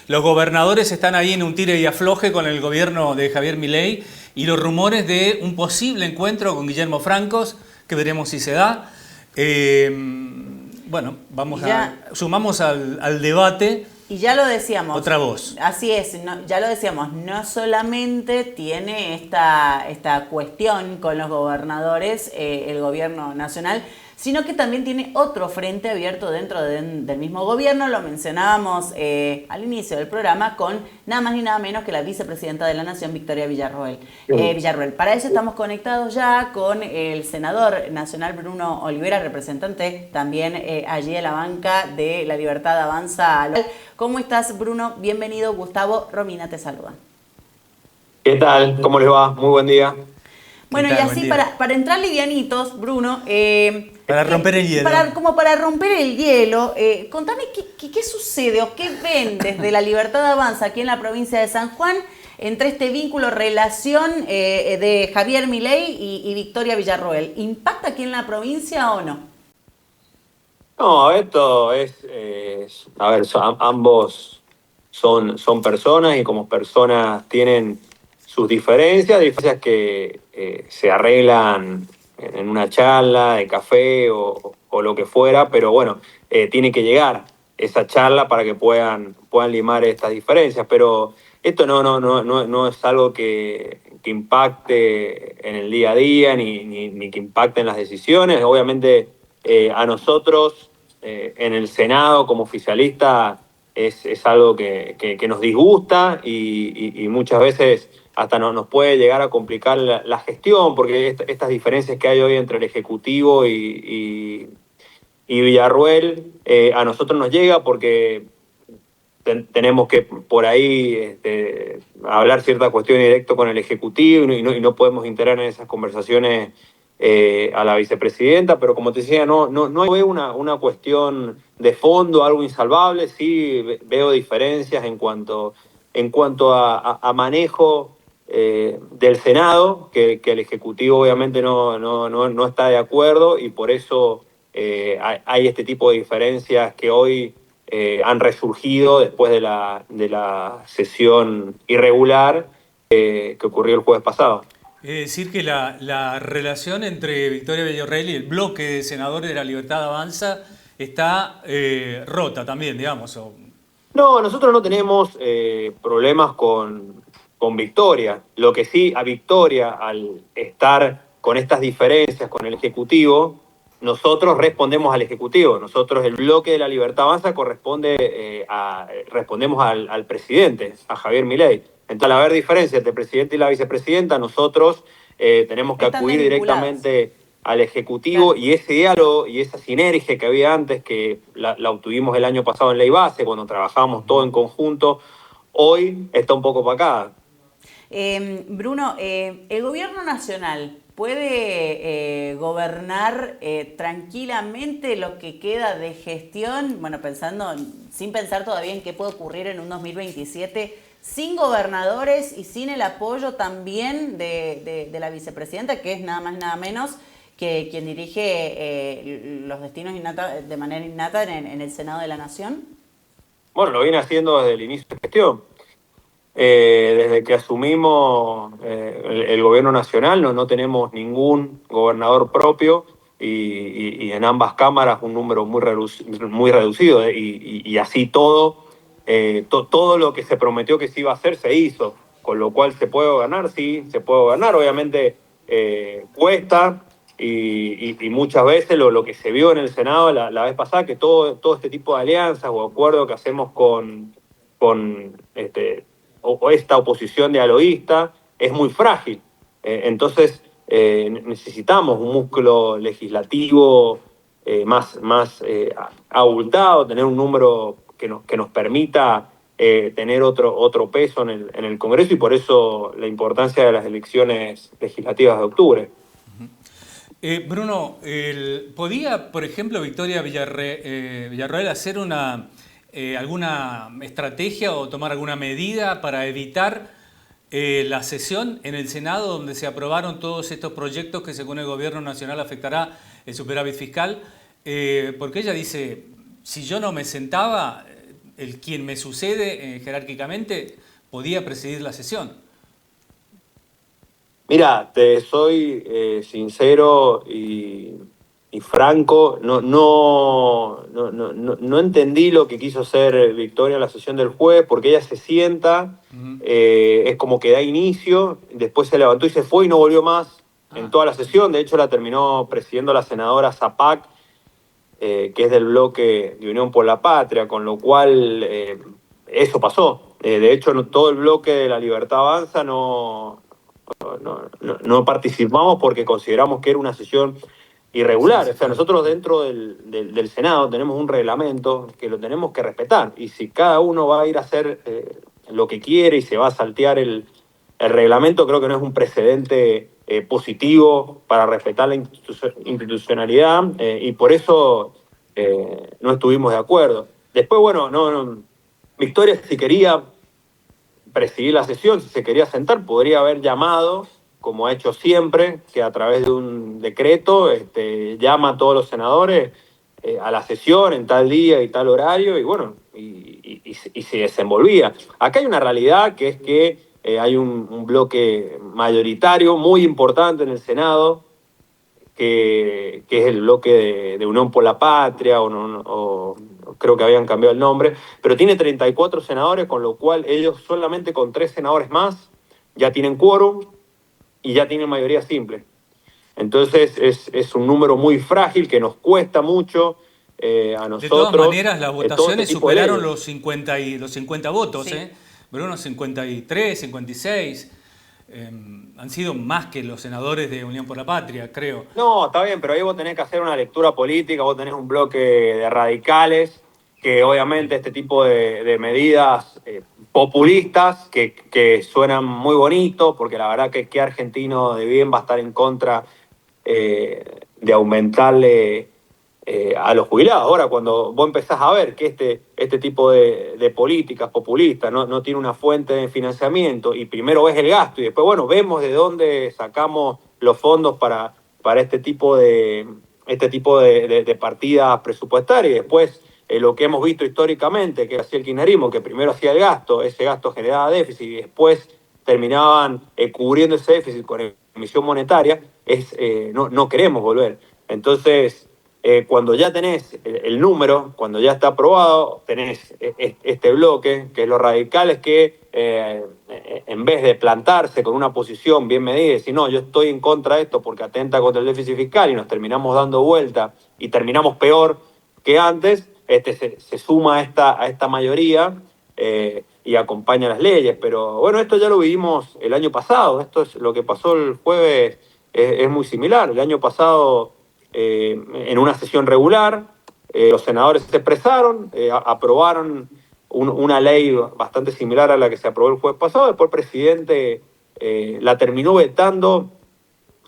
Los gobernadores están ahí en un tire y afloje con el gobierno de Javier Milei y los rumores de un posible encuentro con Guillermo Francos, que veremos si se da. Bueno, sumamos al debate. Y ya lo decíamos. Otra voz. Así es, ya lo decíamos, no solamente tiene esta cuestión con los gobernadores, el gobierno nacional, sino que también tiene otro frente abierto dentro del mismo gobierno. Lo mencionábamos al inicio del programa con nada más ni nada menos que la vicepresidenta de la Nación, Victoria Villarroel. Para eso estamos conectados ya con el senador nacional Bruno Olivera, representante también allí de la banca de La Libertad Avanza. ¿Cómo estás, Bruno? Bienvenido. Gustavo Romina te saluda. ¿Qué tal? ¿Cómo les va? Muy buen día. Bueno, y así para entrar livianitos, Bruno... para romper el hielo. Para romper el hielo, contame qué sucede o qué ven desde La Libertad Avanza aquí en la provincia de San Juan entre este vínculo, relación de Javier Milei y Victoria Villarroel. ¿Impacta aquí en la provincia o no? No, esto es... ambos son personas y como personas tienen sus diferencias que se arreglan en una charla de café o lo que fuera, pero bueno, tiene que llegar esa charla para que puedan limar estas diferencias. Pero esto no es algo que impacte en el día a día ni que impacte en las decisiones. Obviamente a nosotros en el Senado como oficialista es algo que nos disgusta y muchas veces hasta nos puede llegar a complicar la gestión, porque estas diferencias que hay hoy entre el Ejecutivo y Villarroel a nosotros nos llega porque tenemos que por ahí hablar cierta cuestión directo con el Ejecutivo y no podemos integrar en esas conversaciones a la vicepresidenta, pero como te decía, no veo una cuestión de fondo, algo insalvable. Sí veo diferencias en cuanto a manejo del Senado, que el Ejecutivo obviamente no está de acuerdo y por eso hay este tipo de diferencias que hoy han resurgido después de la sesión irregular que ocurrió el jueves pasado. Es decir que la relación entre Victoria Villarroel y el bloque de senadores de La Libertad Avanza está rota también, digamos. No, nosotros no tenemos problemas con Victoria. Lo que sí, a Victoria, al estar con estas diferencias con el Ejecutivo, nosotros respondemos al Ejecutivo. Nosotros, el bloque de La Libertad Avanza, respondemos al presidente, a Javier Milei. Entonces, al haber diferencias entre el presidente y la vicepresidenta, nosotros tenemos que acudir directamente al Ejecutivo, claro. Y ese diálogo y esa sinergia que había antes, que la obtuvimos el año pasado en Ley Base, cuando trabajamos todo en conjunto, hoy está un poco opacada. Bruno, ¿el gobierno nacional puede gobernar tranquilamente lo que queda de gestión? Bueno, sin pensar todavía en qué puede ocurrir en un 2027, sin gobernadores y sin el apoyo también de la vicepresidenta, que es nada más nada menos que quien dirige los destinos de manera innata en el Senado de la Nación. Bueno, lo viene haciendo desde el inicio de gestión. Desde que asumimos el gobierno nacional no tenemos ningún gobernador propio y en ambas cámaras un número muy reducido y así todo lo que se prometió que se iba a hacer se hizo, con lo cual se puede ganar, sí, se puede ganar. Obviamente cuesta y muchas veces lo que se vio en el Senado la vez pasada, que todo este tipo de alianzas o acuerdos que hacemos con esta oposición dialoguista es muy frágil. Entonces necesitamos un músculo legislativo más abultado, tener un número que nos permita tener otro peso en el Congreso, y por eso la importancia de las elecciones legislativas de octubre. Bruno, ¿podía, por ejemplo, Victoria Villarroel hacer alguna estrategia o tomar alguna medida para evitar la sesión en el Senado donde se aprobaron todos estos proyectos que según el gobierno nacional afectará el superávit fiscal? Porque ella dice, si yo no me sentaba, quien me sucede jerárquicamente podía presidir la sesión. Mira, te soy sincero y franco, no entendí lo que quiso hacer Victoria en la sesión del jueves, porque ella se sienta, es como que da inicio, después se levantó y se fue y no volvió más en toda la sesión. De hecho, la terminó presidiendo la senadora Zapac, que es del bloque de Unión por la Patria, con lo cual eso pasó. De hecho, todo el bloque de La Libertad Avanza no participamos porque consideramos que era una sesión irregular. O sea, nosotros dentro del Senado tenemos un reglamento que lo tenemos que respetar. Y si cada uno va a ir a hacer lo que quiere y se va a saltear el reglamento, creo que no es un precedente positivo para respetar la institucionalidad, y por eso no estuvimos de acuerdo. Después, bueno, Victoria, si quería presidir la sesión, si se quería sentar, podría haber llamado, como ha hecho siempre, que a través de un decreto llama a todos los senadores a la sesión en tal día y tal horario, y bueno, y se desenvolvía. Acá hay una realidad que es que hay un bloque mayoritario muy importante en el Senado, que es el bloque de Unión por la Patria, o creo que habían cambiado el nombre, pero tiene 34 senadores, con lo cual ellos solamente con 3 senadores más ya tienen quórum y ya tienen mayoría simple. Entonces es un número muy frágil que nos cuesta mucho a nosotros. De todas maneras, las votaciones superaron los 50 votos, Sí. pero unos 53, 56. Han sido más que los senadores de Unión por la Patria, creo. No, está bien, pero ahí vos tenés que hacer una lectura política, vos tenés un bloque de radicales, que obviamente este tipo de medidas populistas, que suenan muy bonito, porque la verdad que argentino de bien va a estar en contra de aumentarle a los jubilados. Ahora, cuando vos empezás a ver que este tipo de políticas populistas no tiene una fuente de financiamiento, y primero ves el gasto y después, bueno, vemos de dónde sacamos los fondos para este tipo de partidas presupuestarias, y después lo que hemos visto históricamente, que hacía el kirchnerismo, que primero hacía el gasto, ese gasto generaba déficit y después terminaban cubriendo ese déficit con emisión monetaria, no queremos volver. Entonces, cuando ya tenés el número, cuando ya está aprobado, tenés este bloque, que es los radicales, que en vez de plantarse con una posición bien medida y decir, no, yo estoy en contra de esto porque atenta contra el déficit fiscal, y nos terminamos dando vuelta y terminamos peor que antes, se suma a esta mayoría y acompaña las leyes. Pero bueno, esto ya lo vivimos el año pasado, esto es lo que pasó el jueves, es muy similar. El año pasado, en una sesión regular, los senadores se expresaron, aprobaron una ley bastante similar a la que se aprobó el jueves pasado. Después el presidente la terminó vetando,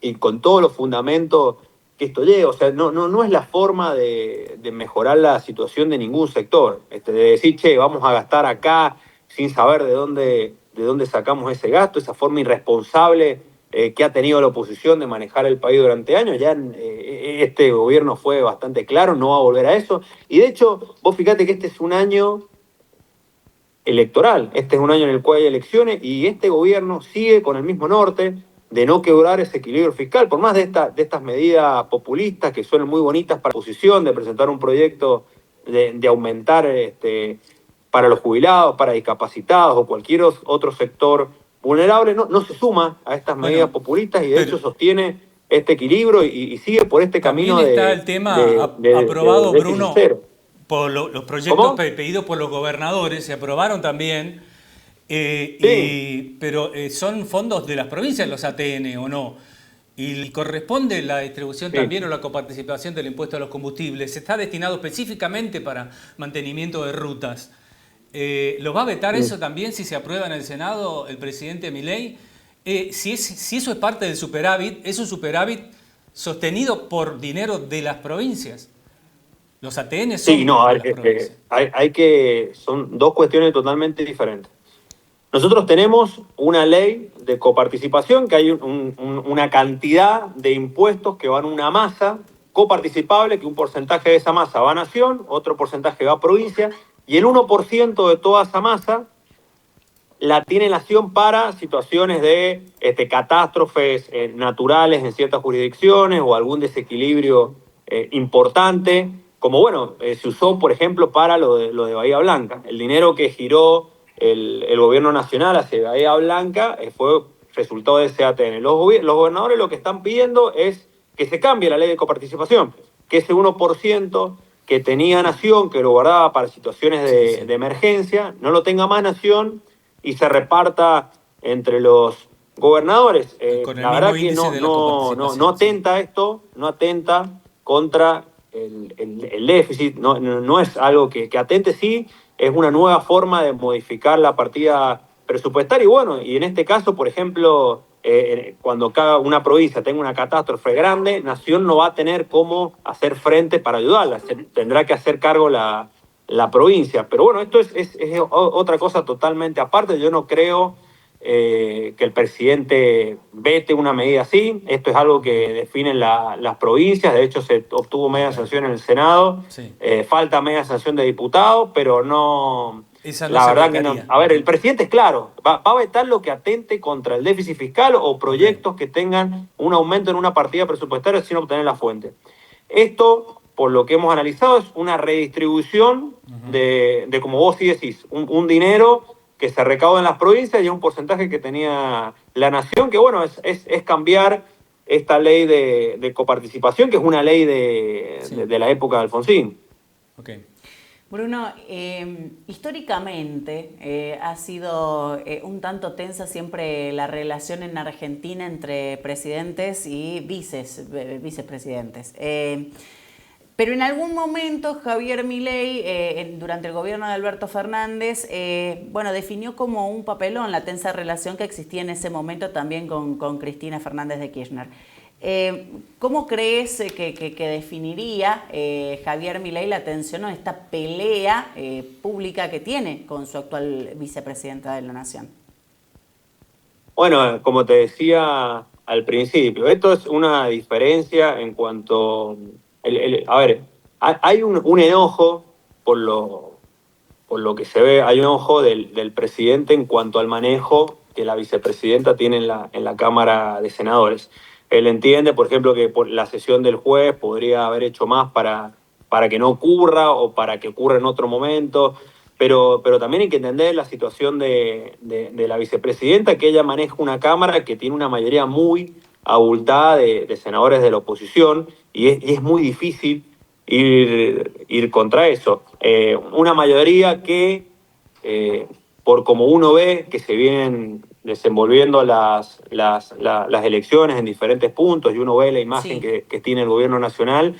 y con todos los fundamentos que esto lleva. O sea, no es la forma de mejorar la situación de ningún sector. De decir, che, vamos a gastar acá sin saber de dónde sacamos ese gasto, esa forma irresponsable que ha tenido la oposición de manejar el país durante años. Ya este gobierno fue bastante claro, no va a volver a eso. Y de hecho, vos fíjate que este es un año electoral, este es un año en el cual hay elecciones, y este gobierno sigue con el mismo norte de no quebrar ese equilibrio fiscal, por más de estas medidas populistas que suenan muy bonitas para la oposición, de presentar un proyecto de aumentar para los jubilados, para discapacitados o cualquier otro sector vulnerable, no se suma a estas medidas populistas, y de hecho sostiene este equilibrio y sigue por este camino de... También está el tema aprobado, Bruno, cero. por los proyectos pedidos por los gobernadores, se aprobaron también, Sí. pero son fondos de las provincias los ATN, ¿o no? Y corresponde la distribución también o la coparticipación del impuesto a los combustibles. Está destinado específicamente para mantenimiento de rutas. ¿Lo va a vetar eso también si se aprueba en el Senado el presidente Milei? Si eso es parte del superávit, es un superávit sostenido por dinero de las provincias. Los ATN son de las provincias. Son dos cuestiones totalmente diferentes. Nosotros tenemos una ley de coparticipación, que hay una cantidad de impuestos que van a una masa coparticipable, que un porcentaje de esa masa va a nación, otro porcentaje va a provincia, Y el 1% de toda esa masa la tiene Nación para situaciones de catástrofes naturales en ciertas jurisdicciones o algún desequilibrio importante, como bueno, se usó por ejemplo para lo de Bahía Blanca. El dinero que giró el gobierno nacional hacia Bahía Blanca fue resultado de ese ATN. Los gobernadores lo que están pidiendo es que se cambie la ley de coparticipación, que ese 1% que tenía Nación, que lo guardaba para situaciones de emergencia, no lo tenga más Nación y se reparta entre los gobernadores. La verdad que no atenta esto, no atenta contra el déficit, no es algo que atente, sí, es una nueva forma de modificar la partida presupuestaria. Y bueno, y en este caso, por ejemplo, cuando cada una provincia tenga una catástrofe grande, Nación no va a tener cómo hacer frente para ayudarla, tendrá que hacer cargo la provincia. Pero bueno, esto es otra cosa totalmente aparte. Yo no creo que el presidente vete una medida así. Esto es algo que definen las provincias. De hecho, se obtuvo media sanción en el Senado. Sí. Falta media sanción de diputados, pero no... la verdad que no. A ver, el presidente es claro, va a vetar lo que atente contra el déficit fiscal o proyectos que tengan un aumento en una partida presupuestaria sin obtener la fuente. Esto, por lo que hemos analizado, es una redistribución de como vos sí decís, un dinero que se recauda en las provincias y un porcentaje que tenía la Nación, que bueno, es cambiar esta ley de coparticipación, que es una ley de la época de Alfonsín. Okay. Bruno, históricamente ha sido un tanto tensa siempre la relación en Argentina entre presidentes y vicepresidentes. Pero en algún momento Javier Milei, durante el gobierno de Alberto Fernández, definió como un papelón la tensa relación que existía en ese momento también con Cristina Fernández de Kirchner. ¿Cómo crees que definiría Javier Milei la tensión o esta pelea pública que tiene con su actual vicepresidenta de la Nación? Bueno, como te decía al principio, esto es una diferencia en cuanto... a ver, hay un enojo por lo que se ve, hay un enojo del presidente en cuanto al manejo que la vicepresidenta tiene en la Cámara de Senadores. Él entiende, por ejemplo, que por la sesión del juez podría haber hecho más para que no ocurra o para que ocurra en otro momento, pero también hay que entender la situación de la vicepresidenta, que ella maneja una Cámara que tiene una mayoría muy abultada de senadores de la oposición y es muy difícil ir contra eso. Una mayoría que, por como uno ve que se vienen desenvolviendo las elecciones en diferentes puntos y uno ve la imagen que tiene el gobierno nacional,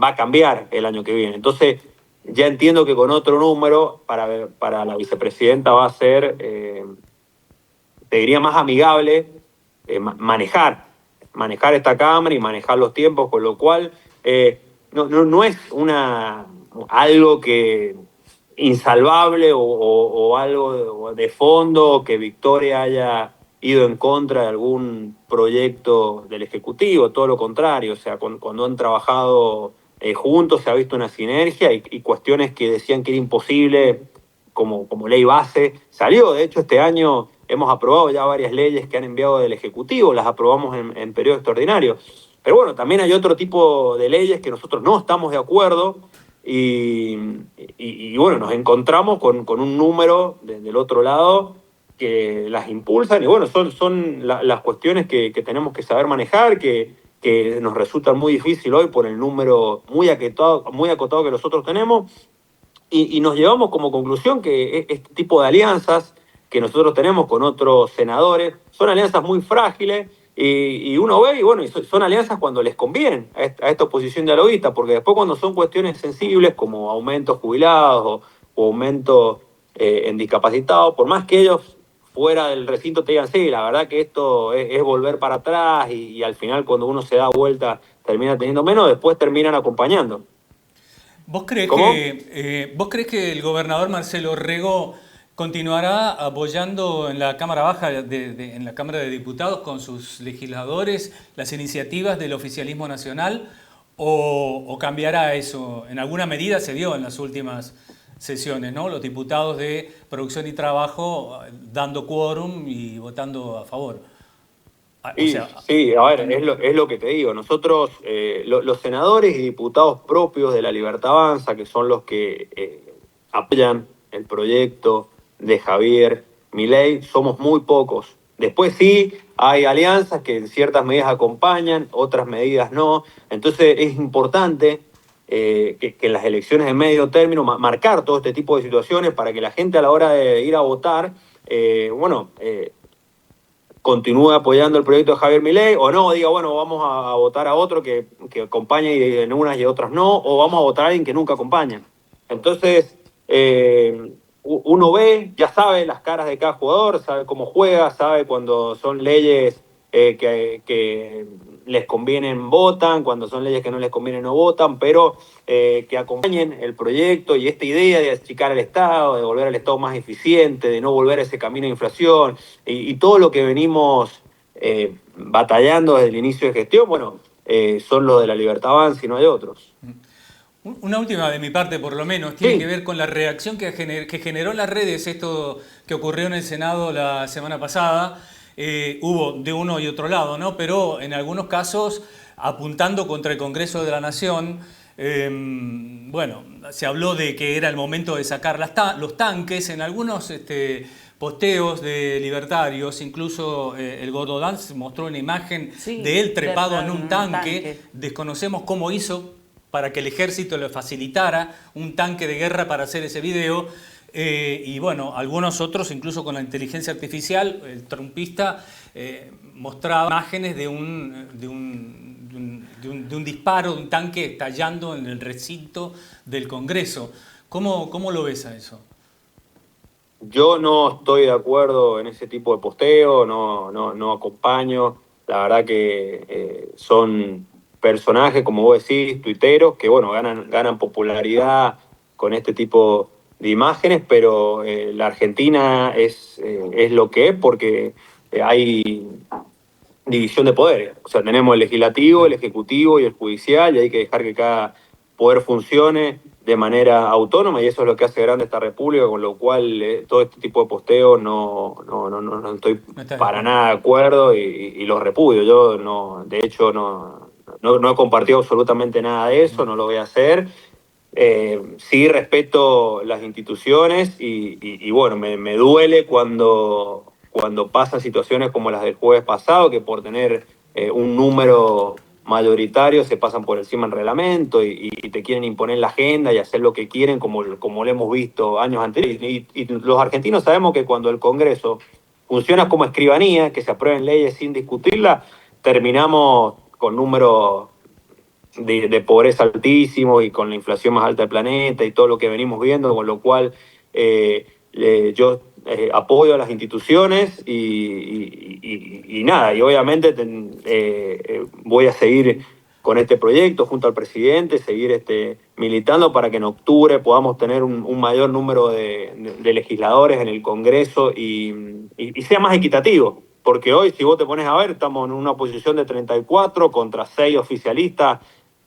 va a cambiar el año que viene. Entonces, ya entiendo que con otro número para la vicepresidenta va a ser, te diría, más amigable manejar esta Cámara y manejar los tiempos, con lo cual no es algo que insalvable o algo de fondo, que Victoria haya ido en contra de algún proyecto del Ejecutivo, todo lo contrario. O sea, cuando han trabajado juntos se ha visto una sinergia y cuestiones que decían que era imposible como ley base salió. De hecho, este año hemos aprobado ya varias leyes que han enviado del Ejecutivo, las aprobamos en periodo extraordinario. Pero bueno, también hay otro tipo de leyes que nosotros no estamos de acuerdo y bueno, nos encontramos con un número del otro lado que las impulsan y bueno, son las cuestiones que tenemos que saber manejar, que nos resultan muy difícil hoy por el número muy acotado que nosotros tenemos y nos llevamos como conclusión que este tipo de alianzas que nosotros tenemos con otros senadores son alianzas muy frágiles y uno ve y bueno, son alianzas cuando les convienen a esta oposición dialoguista, porque después cuando son cuestiones sensibles como aumentos jubilados o aumentos en discapacitados, por más que ellos fuera del recinto te digan, sí, la verdad que esto es volver para atrás y al final cuando uno se da vuelta termina teniendo menos, después terminan acompañando. ¿Vos crees que el gobernador Marcelo Rego continuará apoyando en la Cámara Baja, en la Cámara de Diputados, con sus legisladores, las iniciativas del oficialismo nacional, o cambiará eso? En alguna medida se vio en las últimas sesiones, ¿no? Los diputados de Producción y Trabajo dando quórum y votando a favor. Sí, a ver, es lo que te digo. Nosotros, los senadores y diputados propios de La Libertad Avanza, que son los que apoyan el proyecto de Javier Milei, somos muy pocos. Después sí, hay alianzas que en ciertas medidas acompañan, otras medidas no. Entonces es importante que en las elecciones de medio término marcar todo este tipo de situaciones para que la gente a la hora de ir a votar, continúe apoyando el proyecto de Javier Milei, o no, diga, bueno, vamos a votar a otro que acompañe en unas y otras no, o vamos a votar a alguien que nunca acompaña. Entonces, uno ve, ya sabe las caras de cada jugador, sabe cómo juega, sabe cuando son leyes que les convienen votan, cuando son leyes que no les convienen no votan, pero que acompañen el proyecto y esta idea de achicar el Estado, de volver al Estado más eficiente, de no volver a ese camino de inflación y todo lo que venimos batallando desde el inicio de gestión, bueno, son los de La Libertad Avanza y no hay otros. Una última de mi parte, por lo menos, tiene que ver con la reacción que generó en las redes esto que ocurrió en el Senado la semana pasada. Hubo de uno y otro lado, ¿no? Pero en algunos casos apuntando contra el Congreso de la Nación. Bueno, se habló de que era el momento de sacar los tanques. En algunos posteos de libertarios, incluso el Gododán mostró una imagen de él trepado en un tanque. Desconocemos cómo hizo para que el ejército le facilitara un tanque de guerra para hacer ese video. Y bueno, algunos otros, incluso con la inteligencia artificial, el trumpista mostraba imágenes de un disparo, de un tanque estallando en el recinto del Congreso. ¿Cómo lo ves a eso? Yo no estoy de acuerdo en ese tipo de posteo, no acompaño. La verdad que son personajes, como vos decís, tuiteros, que bueno, ganan popularidad con este tipo de imágenes, pero la Argentina es lo que es porque hay división de poderes. O sea, tenemos el legislativo, el ejecutivo y el judicial, y hay que dejar que cada poder funcione de manera autónoma, y eso es lo que hace grande esta república, con lo cual todo este tipo de posteos no estoy para nada de acuerdo y los repudio. Yo de hecho no he compartido absolutamente nada de eso, no lo voy a hacer. Sí respeto las instituciones y bueno, me duele cuando pasan situaciones como las del jueves pasado, que por tener un número mayoritario se pasan por encima del reglamento y te quieren imponer la agenda y hacer lo que quieren, como lo hemos visto años anteriores. Y los argentinos sabemos que cuando el Congreso funciona como escribanía, que se aprueben leyes sin discutirlas, terminamos con números de pobreza altísimo y con la inflación más alta del planeta y todo lo que venimos viendo, con lo cual yo apoyo a las instituciones y nada, y obviamente voy a seguir con este proyecto junto al presidente, seguir militando para que en octubre podamos tener un mayor número de legisladores en el Congreso y sea más equitativo. Porque hoy, si vos te pones a ver, estamos en una posición de 34 contra 6 oficialistas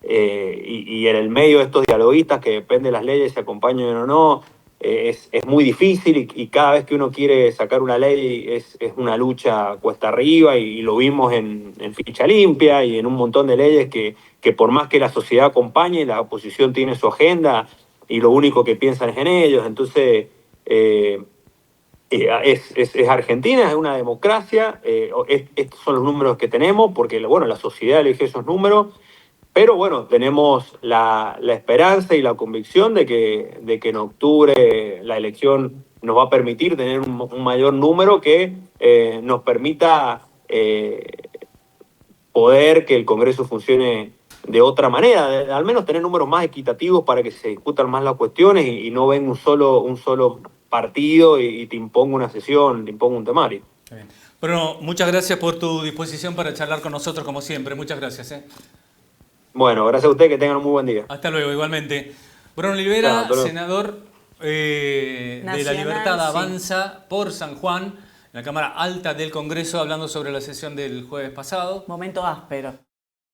y en el medio de estos dialoguistas que depende de las leyes, se acompañen o no, es muy difícil y cada vez que uno quiere sacar una ley es una lucha cuesta arriba y lo vimos en Ficha Limpia y en un montón de leyes que por más que la sociedad acompañe, la oposición tiene su agenda y lo único que piensan es en ellos. Entonces, es Argentina, es una democracia, estos son los números que tenemos porque bueno, la sociedad eligió esos números. Pero bueno, tenemos la esperanza y la convicción de que en octubre la elección nos va a permitir tener un mayor número que nos permita poder que el Congreso funcione de otra manera, al menos tener números más equitativos para que se discutan más las cuestiones y no venga un solo partido y te imponga una sesión, te imponga un temario. Bien. Bruno, muchas gracias por tu disposición para charlar con nosotros como siempre. Muchas gracias. Bueno, gracias a usted, que tengan un muy buen día. Hasta luego, igualmente. Bruno Olivera, senador de La Libertad Avanza por San Juan, en la Cámara Alta del Congreso, hablando sobre la sesión del jueves pasado. Momento áspero.